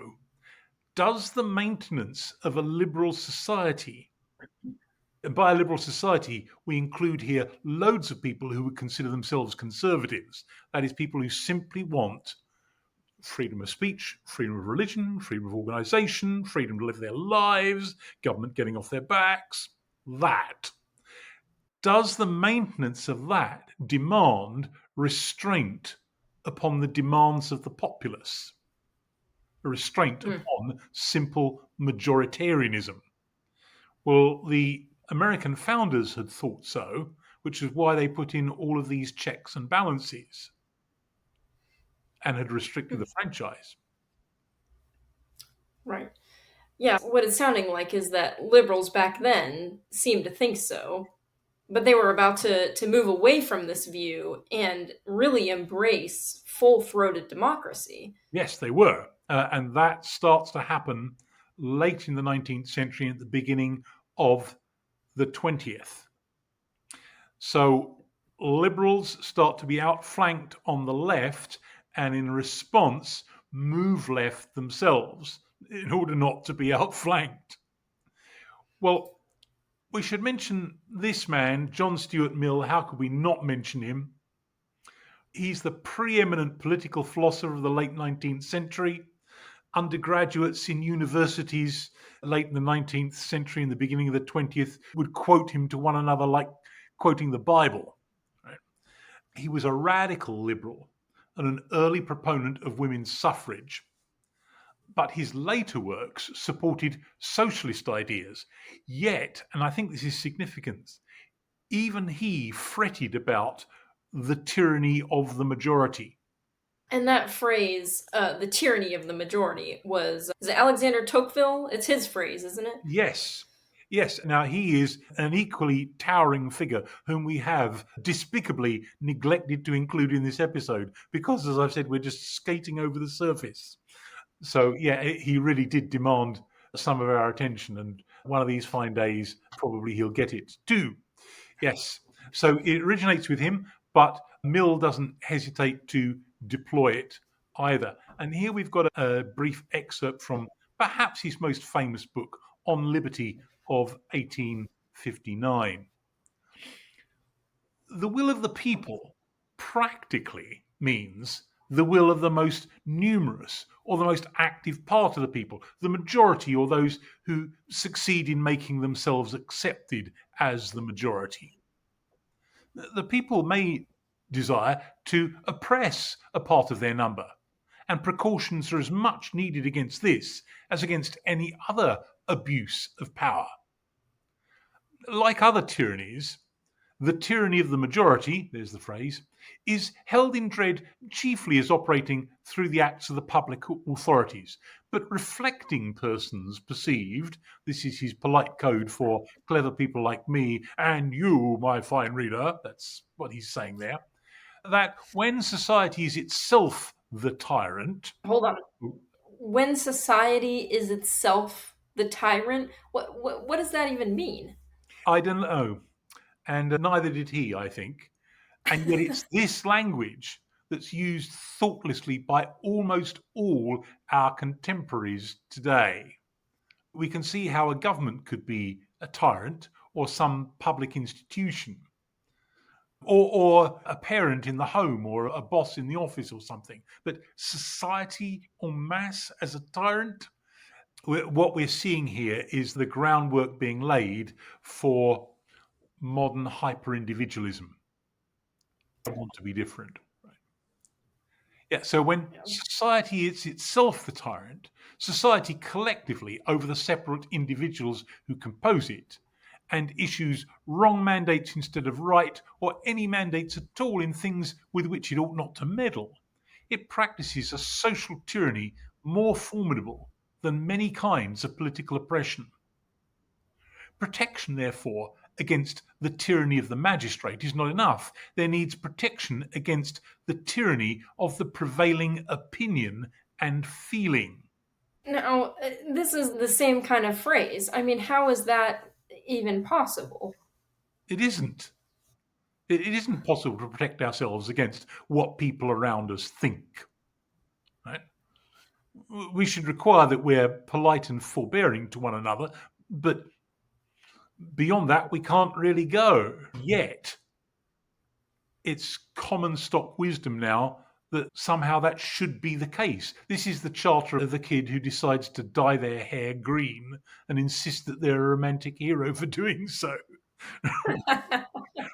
Does the maintenance of a liberal society, and by a liberal society, we include here loads of people who would consider themselves conservatives, that is, people who simply want freedom of speech, freedom of religion, freedom of organization, freedom to live their lives, government getting off their backs, that. Does the maintenance of that demand restraint upon the demands of the populace? A restraint upon simple majoritarianism? Well, the American founders had thought so, which is why they put in all of these checks and balances and had restricted the franchise. Right. Yeah, what it's sounding like is that liberals back then seemed to think so, but they were about to move away from this view and really embrace full throated democracy. Yes, they were. And that starts to happen late in the 19th century, at the beginning of the 20th. So liberals start to be outflanked on the left and, in response, move left themselves in order not to be outflanked. Well, we should mention this man, John Stuart Mill. How could we not mention him? He's the preeminent political philosopher of the late 19th century. Undergraduates in universities late in the 19th century and the beginning of the 20th would quote him to one another like quoting the Bible. Right? He was a radical liberal and an early proponent of women's suffrage. But his later works supported socialist ideas. Yet, and I think this is significant, even he fretted about the tyranny of the majority. And that phrase, the tyranny of the majority, is it Alexander Tocqueville? It's his phrase, isn't it? Yes. Yes. Now, he is an equally towering figure whom we have despicably neglected to include in this episode because, as I've said, we're just skating over the surface. So, yeah, he really did demand some of our attention. And one of these fine days, probably he'll get it too. Yes. So it originates with him, but Mill doesn't hesitate to deploy it either. And here we've got a brief excerpt from perhaps his most famous book, On Liberty, of 1859. The will of the people practically means the will of the most numerous or the most active part of the people, the majority or those who succeed in making themselves accepted as the majority. The people may desire to oppress a part of their number, and precautions are as much needed against this as against any other abuse of power. Like other tyrannies, the tyranny of the majority, there's the phrase, is held in dread chiefly as operating through the acts of the public authorities, but reflecting persons perceived, this is his polite code for clever people like me and you, my fine reader, that's what he's saying there, that when society is itself the tyrant. Hold on. When society is itself the tyrant, what does that even mean? I don't know, and neither did he, I think. And yet it's this language that's used thoughtlessly by almost all our contemporaries today. We can see how a government could be a tyrant or some public institution, or a parent in the home or a boss in the office or something. But society en masse as a tyrant, what we're seeing here is the groundwork being laid for modern hyper-individualism. I want to be different. Yeah, so when society is itself the tyrant, society collectively over the separate individuals who compose it, and issues wrong mandates instead of right, or any mandates at all in things with which it ought not to meddle, it practices a social tyranny more formidable than many kinds of political oppression. Protection, therefore, against the tyranny of the magistrate is not enough. There needs protection against the tyranny of the prevailing opinion and feeling. Now, this is the same kind of phrase. I mean, how is that even possible? It isn't. It isn't possible to protect ourselves against what people around us think. Right? We should require that we're polite and forbearing to one another, but beyond that, we can't really go. Yet, it's common stock wisdom now that somehow that should be the case. This is the charter of the kid who decides to dye their hair green and insist that they're a romantic hero for doing so.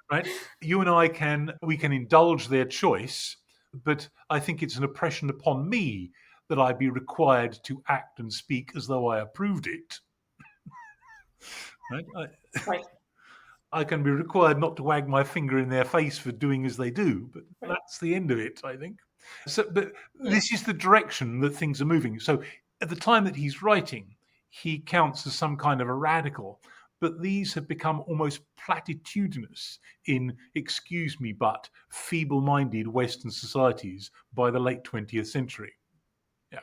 Right? You and I can indulge their choice, but I think it's an oppression upon me that I be required to act and speak as though I approved it. Right? Right. I can be required not to wag my finger in their face for doing as they do, but that's the end of it, I think. So, but this is the direction that things are moving. So at the time that he's writing, he counts as some kind of a radical, but these have become almost platitudinous in, excuse me, but feeble-minded Western societies by the late 20th century. Yeah.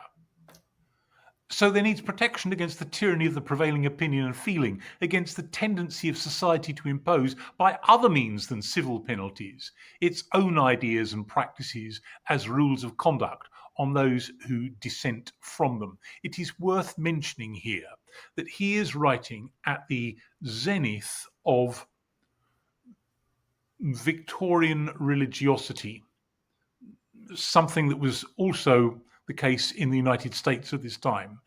So there needs protection against the tyranny of the prevailing opinion and feeling, against the tendency of society to impose, by other means than civil penalties, its own ideas and practices as rules of conduct on those who dissent from them. It is worth mentioning here that he is writing at the zenith of Victorian religiosity, something that was also the case in the United States at this time.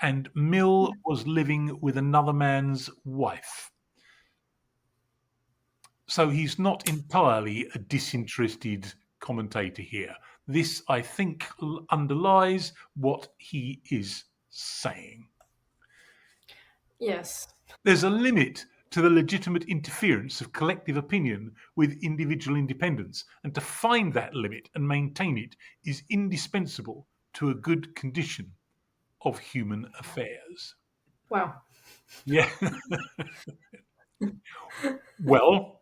And Mill was living with another man's wife. So he's not entirely a disinterested commentator here. This, I think, underlies what he is saying. Yes. There's a limit to the legitimate interference of collective opinion with individual independence, and to find that limit and maintain it is indispensable to a good condition of human affairs. Wow. Yeah. Well,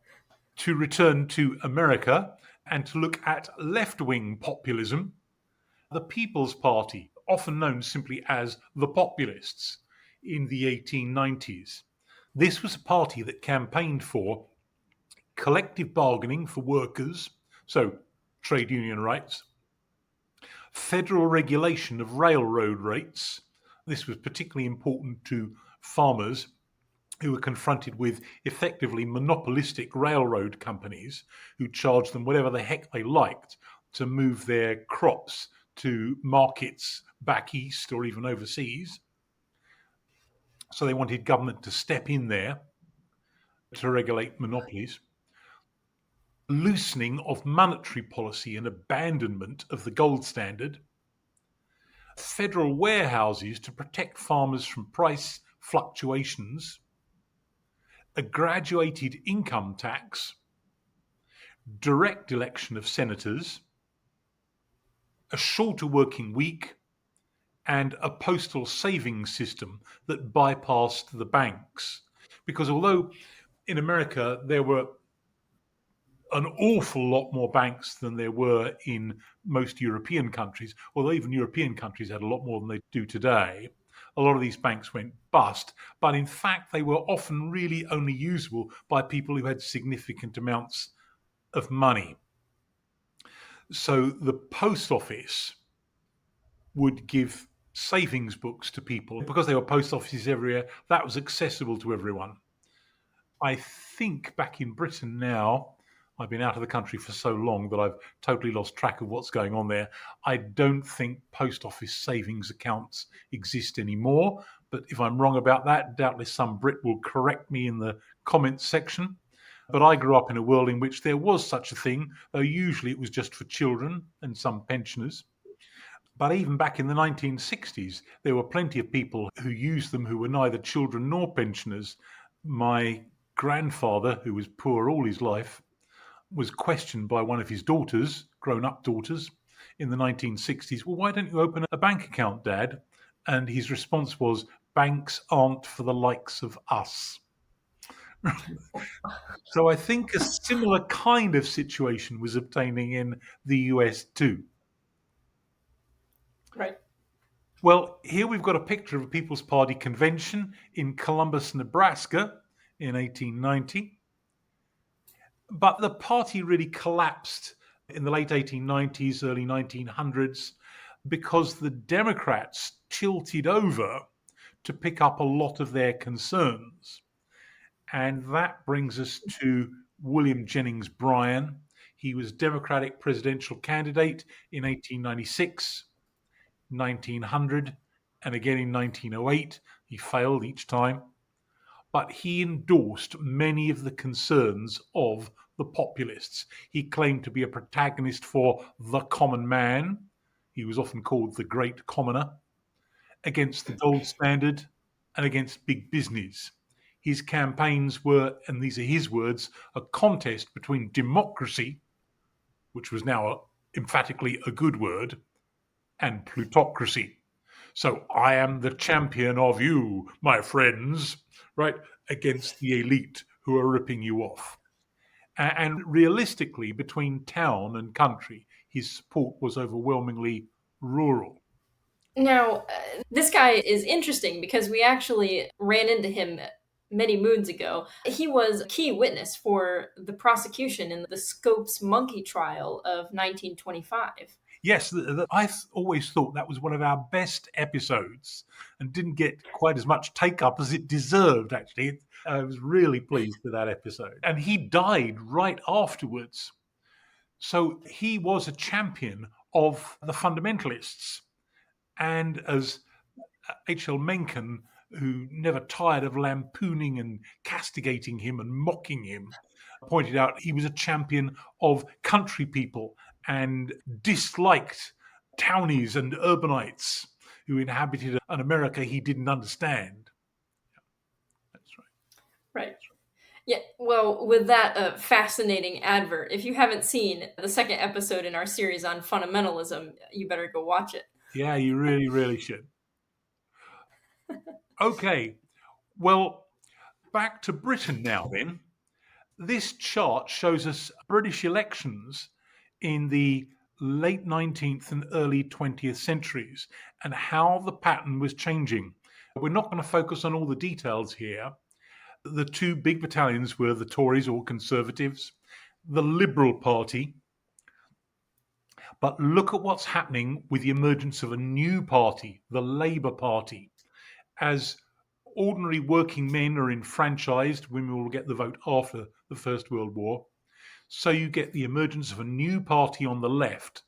to return to America and to look at left-wing populism, the People's Party, often known simply as the Populists, in the 1890s. This was a party that campaigned for collective bargaining for workers, so trade union rights, federal regulation of railroad rates. This was particularly important to farmers who were confronted with effectively monopolistic railroad companies who charged them whatever the heck they liked to move their crops to markets back east or even overseas. So they wanted government to step in there to regulate monopolies. Loosening of monetary policy and abandonment of the gold standard. Federal warehouses to protect farmers from price fluctuations. A graduated income tax. Direct election of senators. A shorter working week. And a postal savings system that bypassed the banks. Because although in America there were an awful lot more banks than there were in most European countries, although even European countries had a lot more than they do today, a lot of these banks went bust. But in fact, they were often really only usable by people who had significant amounts of money. So the post office would give savings books to people. Because there were post offices everywhere, that was accessible to everyone. I think back in Britain now, I've been out of the country for so long that I've totally lost track of what's going on there. I don't think post office savings accounts exist anymore. But if I'm wrong about that, doubtless some Brit will correct me in the comments section. But I grew up in a world in which there was such a thing, though usually it was just for children and some pensioners. But even back in the 1960s, there were plenty of people who used them who were neither children nor pensioners. My grandfather, who was poor all his life, was questioned by one of his daughters, grown-up daughters, in the 1960s. Well, why don't you open a bank account, Dad? And his response was, banks aren't for the likes of us. So I think a similar kind of situation was obtaining in the US too. Right. Well, here we've got a picture of a People's Party convention in Columbus, Nebraska in 1890. But the party really collapsed in the late 1890s, early 1900s, because the Democrats tilted over to pick up a lot of their concerns. And that brings us to William Jennings Bryan. He was Democratic presidential candidate in 1896, 1900, and again in 1908. He failed each time. But he endorsed many of the concerns of the populists. He claimed to be a protagonist for the common man. He was often called the great commoner, against the gold standard and against big business. His campaigns were, and these are his words, a contest between democracy, which was now emphatically a good word, and plutocracy. So I am the champion of you, my friends, right, against the elite who are ripping you off. And realistically, between town and country, his support was overwhelmingly rural. Now, this guy is interesting because we actually ran into him many moons ago. He was a key witness for the prosecution in the Scopes monkey trial of 1925. Yes, I always thought that was one of our best episodes and didn't get quite as much take up as it deserved, actually. I was really pleased with that episode. And he died right afterwards. So he was a champion of the fundamentalists. And as H.L. Mencken, who never tired of lampooning and castigating him and mocking him, pointed out, he was a champion of country people and disliked townies and urbanites who inhabited an America he didn't understand. That's right. Right. Yeah, well, with that fascinating advert, if you haven't seen the second episode in our series on fundamentalism, you better go watch it. Yeah, you really, really should. Okay, well, back to Britain now then. This chart shows us British elections in the late 19th and early 20th centuries and how the pattern was changing. We're not going to focus on all the details here. The two big battalions were the Tories or Conservatives, the Liberal Party. But look at what's happening with the emergence of a new party, the Labour Party. As ordinary working men are enfranchised, women will get the vote after the First World War. So you get the emergence of a new party on the left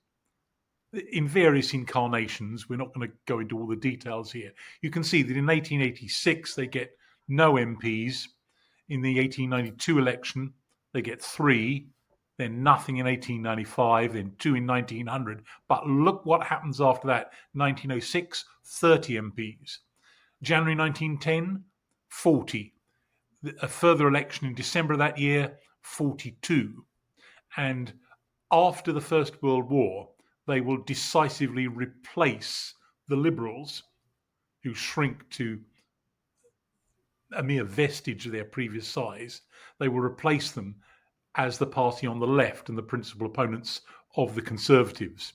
in various incarnations. We're not going to go into all the details here. You can see that in 1886, they get no MPs. In the 1892 election, they get 3. Then nothing in 1895, then 2 in 1900. But look what happens after that. 1906, 30 MPs. January 1910, 40. A further election in December of that year, 42. And after the First World War, they will decisively replace the Liberals, who shrink to a mere vestige of their previous size. They will replace them as the party on the left and the principal opponents of the Conservatives,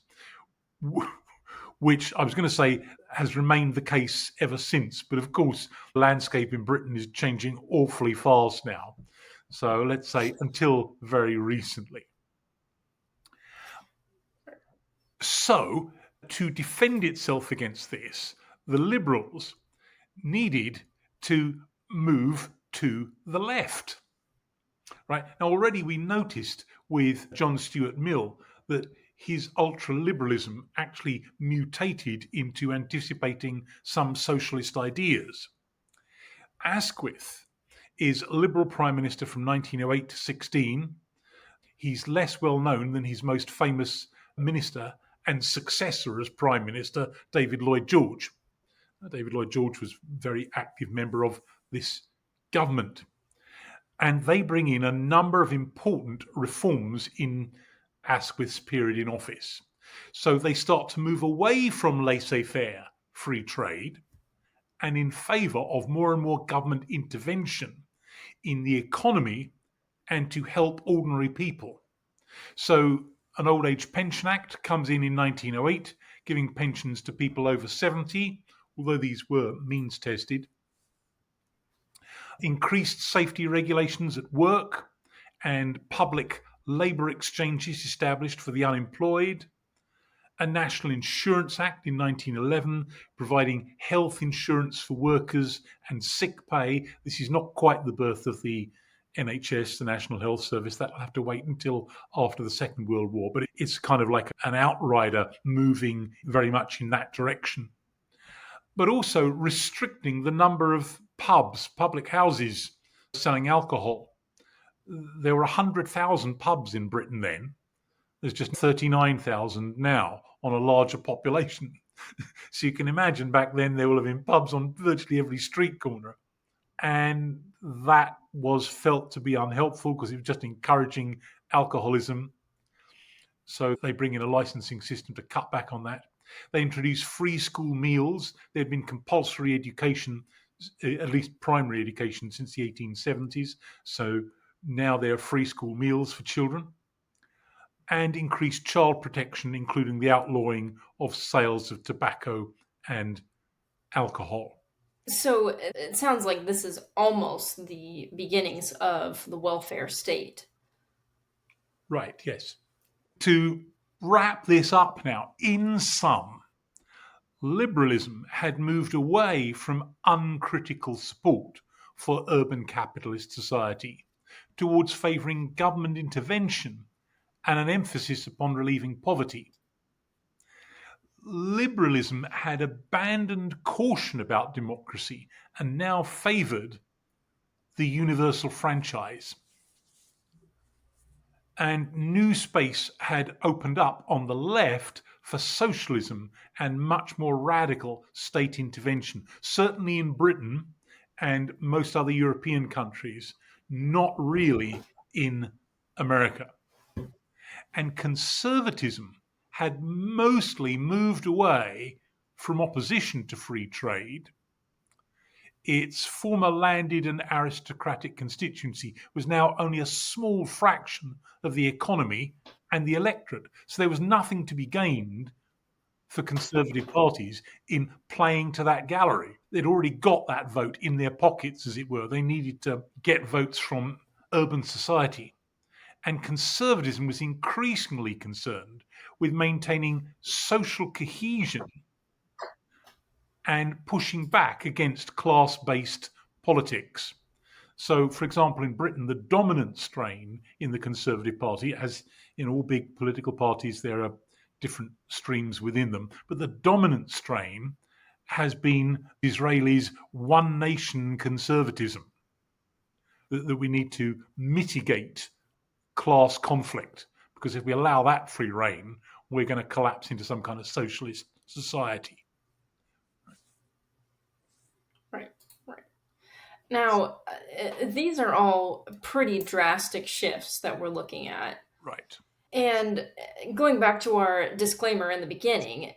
which I was going to say has remained the case ever since. But of course, the landscape in Britain is changing awfully fast now. So let's say until very recently. So to defend itself against this, the Liberals needed to move to the left. Right now, already we noticed with John Stuart Mill that his ultra-liberalism actually mutated into anticipating some socialist ideas. Asquith is Liberal Prime Minister from 1908 to 16. He's less well known than his most famous minister and successor as Prime Minister, David Lloyd George. David Lloyd George was a very active member of this government. And they bring in a number of important reforms in Asquith's period in office. So they start to move away from laissez-faire free trade and in favour of more and more government intervention in the economy and to help ordinary people. So an Old Age Pension Act comes in 1908, giving pensions to people over 70, although these were means tested. Increased safety regulations at work and public labour exchanges established for the unemployed. A National Insurance Act in 1911 providing health insurance for workers and sick pay. This is not quite the birth of the NHS, the National Health Service. That will have to wait until after the Second World War, but it's kind of like an outrider moving very much in that direction. But also restricting the number of pubs, public houses selling alcohol. There were 100,000 pubs in Britain then. There's just 39,000 now on a larger population. So you can imagine back then there will have been pubs on virtually every street corner. And that was felt to be unhelpful because it was just encouraging alcoholism. So they bring in a licensing system to cut back on that. They introduced free school meals. There had been compulsory education, at least primary education, since the 1870s. So now there are free school meals for children. And increased child protection, including the outlawing of sales of tobacco and alcohol. So it sounds like this is almost the beginnings of the welfare state. Right, yes. To wrap this up now, in sum, liberalism had moved away from uncritical support for urban capitalist society towards favouring government intervention and an emphasis upon relieving poverty. Liberalism had abandoned caution about democracy and now favoured the universal franchise. And new space had opened up on the left for socialism and much more radical state intervention, certainly in Britain and most other European countries, not really in America. And conservatism had mostly moved away from opposition to free trade. Its former landed and aristocratic constituency was now only a small fraction of the economy and the electorate. So there was nothing to be gained for conservative parties in playing to that gallery. They'd already got that vote in their pockets, as it were. They needed to get votes from urban society. And conservatism was increasingly concerned with maintaining social cohesion and pushing back against class-based politics. So, for example, in Britain, the dominant strain in the Conservative Party, as in all big political parties, there are different streams within them, but the dominant strain has been Israelis' one nation conservatism, that we need to mitigate class conflict, because if we allow that free rein, we're going to collapse into some kind of socialist society. Right. Now, these are all pretty drastic shifts that we're looking at. Right. And going back to our disclaimer in the beginning,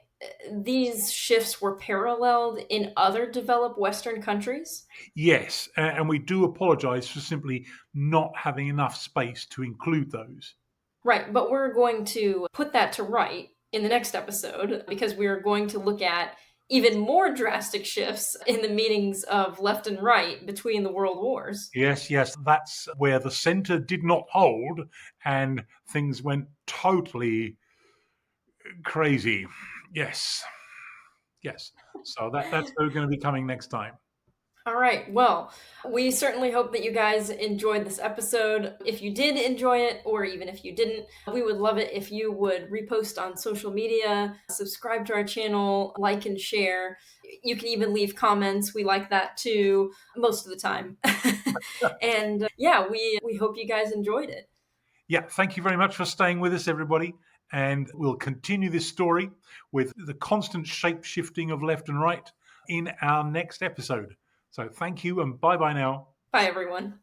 these shifts were paralleled in other developed Western countries? Yes, and we do apologise for simply not having enough space to include those. Right, but we're going to put that to right in the next episode because we're going to look at even more drastic shifts in the meanings of left and right between the world wars. Yes, that's where the centre did not hold and things went totally crazy. Yes. So that's going to be coming next time. All right. Well, we certainly hope that you guys enjoyed this episode. If you did enjoy it, or even if you didn't, we would love it if you would repost on social media, subscribe to our channel, like and share. You can even leave comments. We like that too, most of the time. And yeah, we hope you guys enjoyed it. Yeah, thank you very much for staying with us, everybody. And we'll continue this story with the constant shape shifting of left and right in our next episode. So thank you and bye bye now. Bye, everyone.